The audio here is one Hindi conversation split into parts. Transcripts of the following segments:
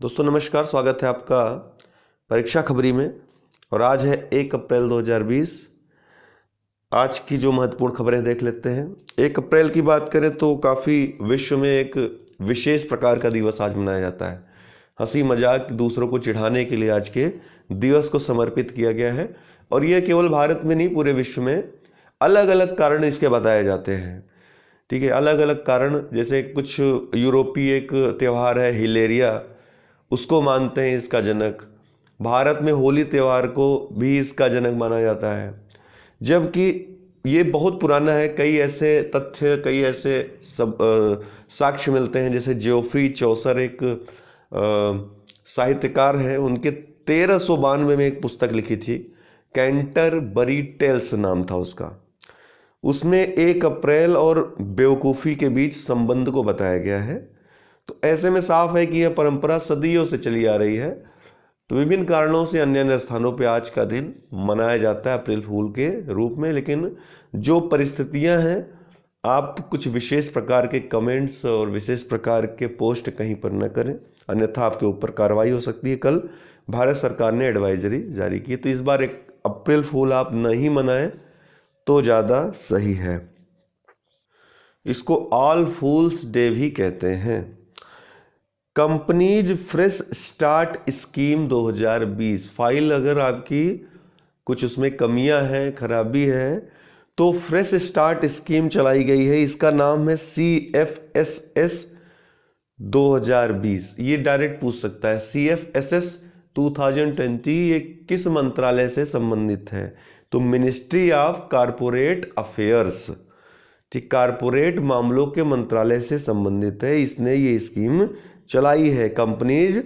दोस्तों नमस्कार, स्वागत है आपका परीक्षा खबरी में। और आज है 1 अप्रैल 2020। आज की जो महत्वपूर्ण खबरें देख लेते हैं। 1 अप्रैल की बात करें तो काफ़ी विश्व में एक विशेष प्रकार का दिवस आज मनाया जाता है। हंसी मजाक दूसरों को चिढ़ाने के लिए आज के दिवस को समर्पित किया गया है। और यह केवल भारत में नहीं, पूरे विश्व में अलग अलग कारण इसके बताए जाते हैं। ठीक है, अलग अलग कारण, जैसे कुछ यूरोपीय एक त्यौहार है हिलेरिया, उसको मानते हैं इसका जनक। भारत में होली त्यौहार को भी इसका जनक माना जाता है, जबकि ये बहुत पुराना है। कई ऐसे तथ्य, कई ऐसे सब साक्ष्य मिलते हैं। जैसे ज्योफ्री चौसर एक साहित्यकार हैं, उनके 1392 में एक पुस्तक लिखी थी, कैंटरबरी टेल्स नाम था उसका। उसमें 1 अप्रैल और बेवकूफ़ी के बीच संबंध को बताया गया है। तो ऐसे में साफ है कि यह परंपरा सदियों से चली आ रही है। तो विभिन्न कारणों से अन्य अन्य स्थानों पे आज का दिन मनाया जाता है अप्रैल फूल के रूप में। लेकिन जो परिस्थितियां हैं, आप कुछ विशेष प्रकार के कमेंट्स और विशेष प्रकार के पोस्ट कहीं पर न करें, अन्यथा आपके ऊपर कार्रवाई हो सकती है। कल भारत सरकार ने एडवाइजरी जारी की, तो इस बार एक अप्रैल फूल आप नहीं मनाएं तो ज़्यादा सही है। इसको ऑल फूल्स डे भी कहते हैं। Companies fresh start scheme 2020 file, अगर आपकी कुछ उसमें कमियां हैं, खराबी है, तो फ्रेश स्टार्ट स्कीम चलाई गई है। इसका नाम है CFSS 2020। ये डायरेक्ट पूछ सकता है CFSS 2020 ये किस मंत्रालय से संबंधित है? तो मिनिस्ट्री ऑफ कारपोरेट अफेयर्स, ठीक, कारपोरेट मामलों के मंत्रालय से संबंधित है। इसने ये स्कीम चलाई है, कंपनीज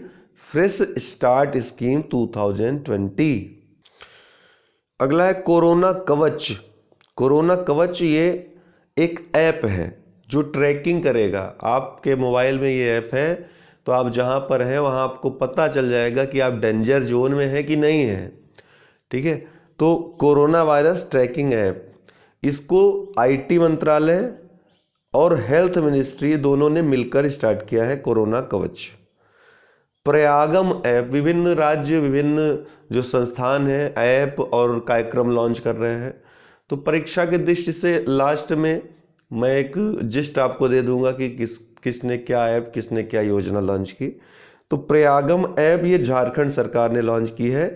फ्रेश स्टार्ट स्कीम 2020। अगला है कोरोना कवच। कोरोना कवच ये एक ऐप है जो ट्रैकिंग करेगा। आपके मोबाइल में ये ऐप है, तो आप जहाँ पर हैं वहाँ आपको पता चल जाएगा कि आप डेंजर जोन में हैं कि नहीं है। ठीक है, तो कोरोना वायरस ट्रैकिंग ऐप, इसको IT मंत्रालय और हेल्थ मिनिस्ट्री दोनों ने मिलकर स्टार्ट किया है, कोरोना कवच। प्रयागम ऐप, विभिन्न राज्य, विभिन्न जो संस्थान हैं ऐप और कार्यक्रम लॉन्च कर रहे हैं। तो परीक्षा की दृष्टि से लास्ट में मैं एक जिस्ट आपको दे दूंगा कि किसने क्या ऐप, किसने क्या योजना लॉन्च की। तो प्रयागम ऐप ये झारखंड सरकार ने लॉन्च की है।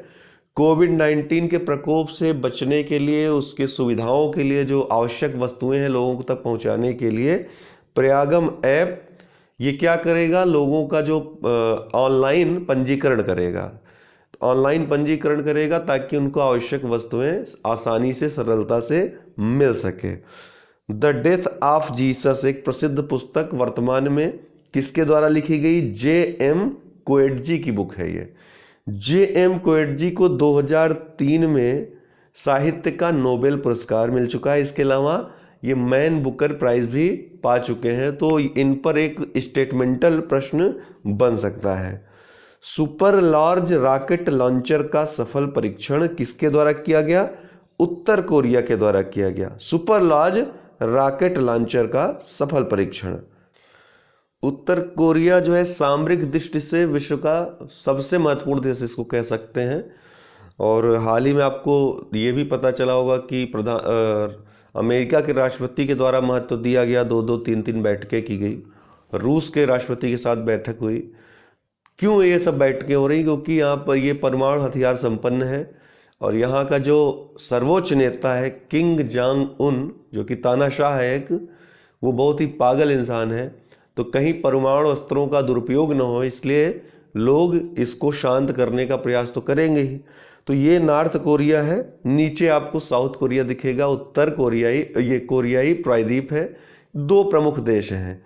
कोविड-19 के प्रकोप से बचने के लिए, उसके सुविधाओं के लिए, जो आवश्यक वस्तुएं हैं लोगों तक पहुंचाने के लिए प्रयागम ऐप ये क्या करेगा, लोगों का जो ऑनलाइन पंजीकरण करेगा। ऑनलाइन पंजीकरण करेगा ताकि उनको आवश्यक वस्तुएं आसानी से, सरलता से मिल सके। द डेथ ऑफ जीसस एक प्रसिद्ध पुस्तक वर्तमान में किसके द्वारा लिखी गई? JM कोएटजी की बुक है ये। JM कोएटजी को 2003 में साहित्य का नोबेल पुरस्कार मिल चुका है। इसके अलावा ये मैन बुकर प्राइज भी पा चुके हैं। तो इन पर एक स्टेटमेंटल प्रश्न बन सकता है। सुपर लार्ज रॉकेट लॉन्चर का सफल परीक्षण किसके द्वारा किया गया? उत्तर कोरिया के द्वारा किया गया। सुपर लार्ज रॉकेट लॉन्चर का सफल परीक्षण। उत्तर कोरिया जो है सामरिक दृष्टि से विश्व का सबसे महत्वपूर्ण देश इसको कह सकते हैं। और हाल ही में आपको ये भी पता चला होगा कि अमेरिका के राष्ट्रपति के द्वारा महत्व दिया गया, 2-2, 3-3 बैठकें की गई। रूस के राष्ट्रपति के साथ बैठक हुई। क्यों ये सब बैठकें हो रही? क्योंकि यहाँ पर ये परमाणु हथियार संपन्न है और यहाँ का जो सर्वोच्च नेता है किंग जांग उन, जो कि तानाशाह है एक, वो बहुत ही पागल इंसान है। तो कहीं परमाणु अस्त्रों का दुरुपयोग न हो, इसलिए लोग इसको शांत करने का प्रयास तो करेंगे ही। तो ये नॉर्थ कोरिया है, नीचे आपको साउथ कोरिया दिखेगा। उत्तर कोरियाई, ये कोरियाई प्रायद्वीप है। 2 प्रमुख देश हैं।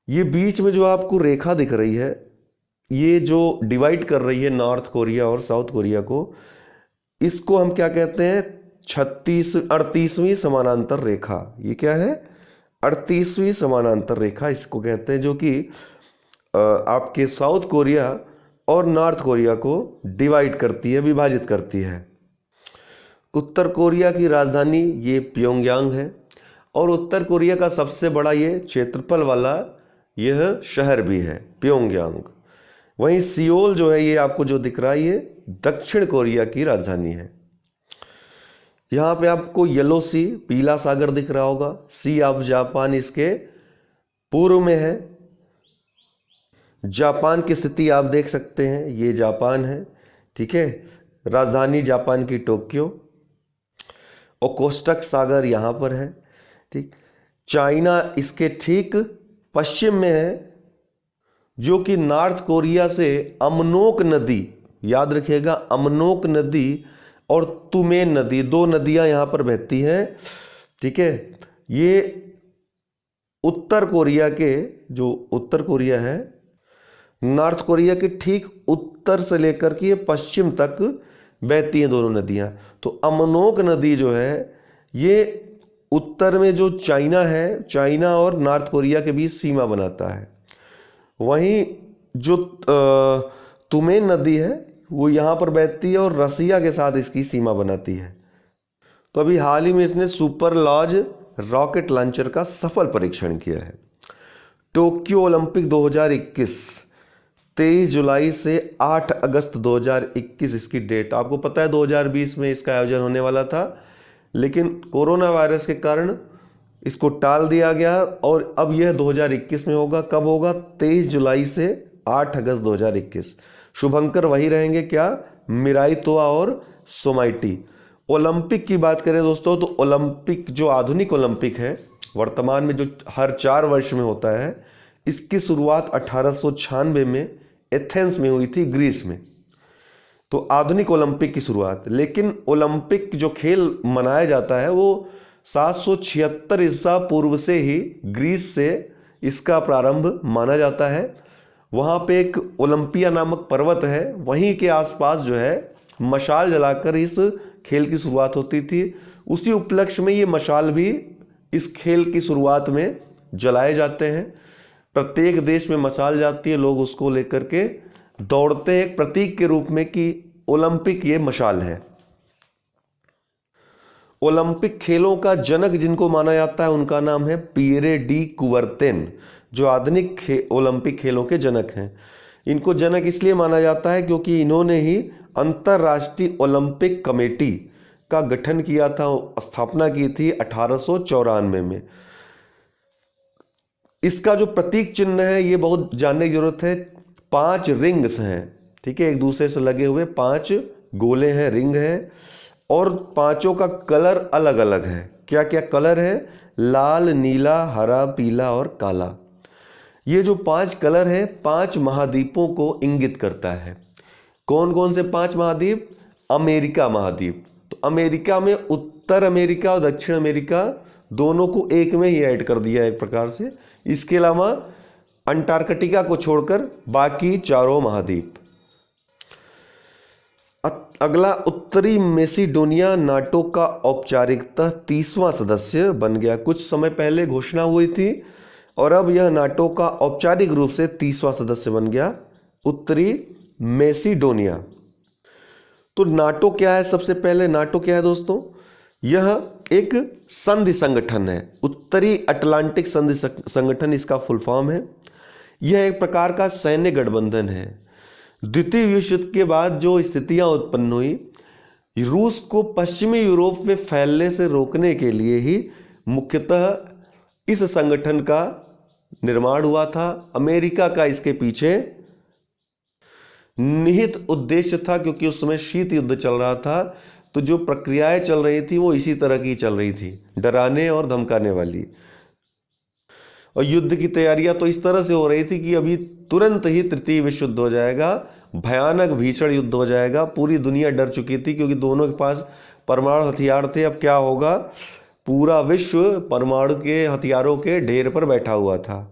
ये बीच में जो आपको रेखा दिख रही है, ये जो डिवाइड कर रही है नॉर्थ कोरिया और साउथ कोरिया को, इसको हम क्या कहते हैं? 38वीं समानांतर रेखा। ये क्या है? 38वीं समानांतर रेखा इसको कहते हैं, जो कि आपके साउथ कोरिया और नॉर्थ कोरिया को डिवाइड करती है, विभाजित करती है। उत्तर कोरिया की राजधानी ये प्योंगयांग है और उत्तर कोरिया का सबसे बड़ा ये क्षेत्रफल वाला यह शहर भी है प्योंगयांग। वहीं सियोल जो है ये आपको जो दिख रहा है ये दक्षिण कोरिया की राजधानी है। यहाँ पे आपको येलो सी, पीला सागर दिख रहा होगा। सी ऑफ जापान इसके पूर्व में है। जापान की स्थिति आप देख सकते हैं, ये जापान है, ठीक है। राजधानी जापान की टोक्यो। ओकोस्टक सागर यहाँ पर है, ठीक। चाइना इसके ठीक पश्चिम में है, जो कि नॉर्थ कोरिया से अमनोक नदी, याद रखिएगा अमनोक नदी और तुमेन नदी, दो नदियां यहाँ पर बहती हैं, ठीक है। ये उत्तर कोरिया के, जो उत्तर कोरिया है, नॉर्थ कोरिया के ठीक उत्तर से लेकर के ये पश्चिम तक बहती हैं दोनों नदियां। तो अमनोक नदी जो है ये उत्तर में जो चाइना है, चाइना और नॉर्थ कोरिया के बीच सीमा बनाता है। वहीं जो तुमेन नदी है वो यहाँ पर बहती है और रसिया के साथ इसकी सीमा बनाती है। तो अभी हाल ही में इसने सुपर लॉज रॉकेट लॉन्चर का सफल परीक्षण किया है। टोक्यो ओलंपिक 2021 23 जुलाई से 8 अगस्त 2021 इसकी डेट। आपको पता है 2020 में इसका आयोजन होने वाला था, लेकिन कोरोना वायरस के कारण इसको टाल दिया गया और अब यह 2021 में होगा। कब होगा? 23 जुलाई से 8 अगस्त 2021। शुभंकर वही रहेंगे क्या? मिराई तोआ और सोमाइटी। ओलंपिक की बात करें दोस्तों तो ओलंपिक जो आधुनिक ओलंपिक है वर्तमान में, जो हर 4 वर्ष में होता है, इसकी शुरुआत 1896 में एथेंस में हुई थी, ग्रीस में। तो आधुनिक ओलंपिक की शुरुआत। लेकिन ओलंपिक जो खेल मनाया जाता है वो 776 ईसा पूर्व से ही ग्रीस से इसका प्रारंभ माना जाता है। वहाँ पे एक ओलंपिया नामक पर्वत है, वहीं के आसपास जो है मशाल जलाकर इस खेल की शुरुआत होती थी। उसी उपलक्ष्य में ये मशाल भी इस खेल की शुरुआत में जलाए जाते हैं। प्रत्येक देश में मशाल जाती है, लोग उसको लेकर के दौड़ते हैं एक प्रतीक के रूप में कि ओलंपिक ये मशाल है। ओलंपिक खेलों का जनक जिनको माना जाता है उनका नाम है पियरे डी कुबर्तेन, जो आधुनिक ओलंपिक खेलों के जनक हैं। इनको जनक इसलिए माना जाता है क्योंकि इन्होंने ही अंतर्राष्ट्रीय ओलंपिक कमेटी का गठन किया था, स्थापना की थी 1894 में। इसका जो प्रतीक चिन्ह है ये बहुत जानने की जरूरत है। 5 रिंग्स हैं, ठीक है, एक दूसरे से लगे हुए 5 गोले हैं, रिंग है, और पांचों का कलर अलग अलग है। क्या क्या कलर है? लाल, नीला, हरा, पीला और काला। ये जो 5 कलर है 5 महाद्वीपों को इंगित करता है। कौन कौन से 5 महाद्वीप? अमेरिका महाद्वीप। तो अमेरिका में उत्तर अमेरिका और दक्षिण अमेरिका दोनों को एक में ही ऐड कर दिया एक प्रकार से। इसके अलावा अंटार्कटिका को छोड़कर बाकी चारों महाद्वीप। अगला, उत्तरी मैसेडोनिया नाटो का औपचारिकतः 30वां सदस्य बन गया। कुछ समय पहले घोषणा हुई थी और अब यह नाटो का औपचारिक रूप से 30वां सदस्य बन गया, उत्तरी मैसेडोनिया। तो नाटो क्या है? सबसे पहले नाटो क्या है दोस्तों? यह एक संधि संगठन है, उत्तरी अटलांटिक संधि संगठन इसका फुल फॉर्म है। यह एक प्रकार का सैन्य गठबंधन है। द्वितीय विश्व युद्ध के बाद जो स्थितियां उत्पन्न हुई, रूस को पश्चिमी यूरोप में फैलने से रोकने के लिए ही मुख्यतः इस संगठन का निर्माण हुआ था। अमेरिका का इसके पीछे निहित उद्देश्य था, क्योंकि उस समय शीत युद्ध चल रहा था, तो जो प्रक्रियाएं चल रही थी वो इसी तरह की चल रही थी, डराने और धमकाने वाली। और युद्ध की तैयारियां तो इस तरह से हो रही थी कि अभी तुरंत ही तृतीय विश्व युद्ध हो जाएगा, भयानक भीषण युद्ध हो जाएगा। पूरी दुनिया डर चुकी थी क्योंकि दोनों के पास परमाणु हथियार थे। अब क्या होगा? पूरा विश्व परमाणु के हथियारों के ढेर पर बैठा हुआ था।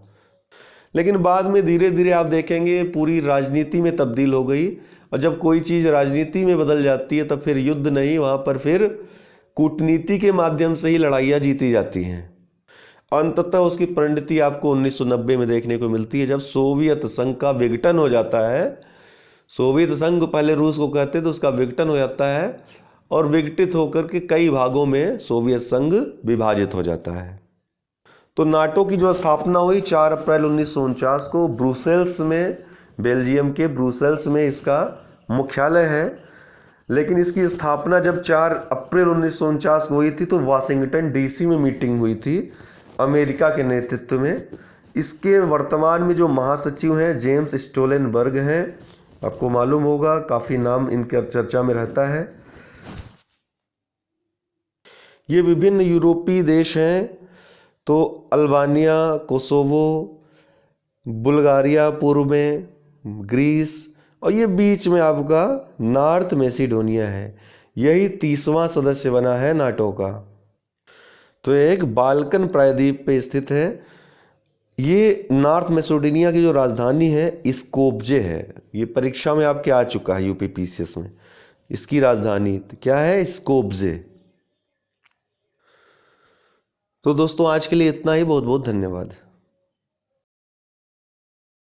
लेकिन बाद में धीरे धीरे आप देखेंगे पूरी राजनीति में तब्दील हो गई, और जब कोई चीज़ राजनीति में बदल जाती है तब फिर युद्ध नहीं, वहाँ पर फिर कूटनीति के माध्यम से ही लड़ाइयाँ जीती जाती हैं। अंततः उसकी परिणति आपको 1990 में देखने को मिलती है, जब सोवियत संघ का विघटन हो जाता है। सोवियत संघ पहले रूस को कहते तो उसका विघटन हो जाता है, और विघटित होकर के कई भागों में सोवियत संघ विभाजित हो जाता है। तो नाटो की जो स्थापना हुई 4 अप्रैल 1949 को ब्रुसेल्स में बेल्जियम के ब्रुसेल्स में इसका मुख्यालय है। लेकिन इसकी स्थापना जब 4 अप्रैल 1949 को हुई थी तो वाशिंगटन डीसी में मीटिंग हुई थी अमेरिका के नेतृत्व में। इसके वर्तमान में जो महासचिव हैं जेम्स स्टोलनबर्ग हैं, आपको मालूम होगा, काफ़ी नाम इनके चर्चा में रहता है। ये विभिन्न यूरोपीय देश हैं, तो अल्बानिया, कोसोवो, बुल्गारिया पूर्व में, ग्रीस, और ये बीच में आपका नॉर्थ मैसिडोनिया है। यही 30वां सदस्य बना है नाटो का। तो एक बाल्कन प्रायद्वीप पे स्थित है। ये नॉर्थ मैसिडोनिया की जो राजधानी है स्कोप्जे है। ये परीक्षा में आपके आ चुका है यूपीपीसीएस में। इसकी राजधानी क्या है? स्कोप्जे। तो दोस्तों आज के लिए इतना ही। बहुत बहुत धन्यवाद।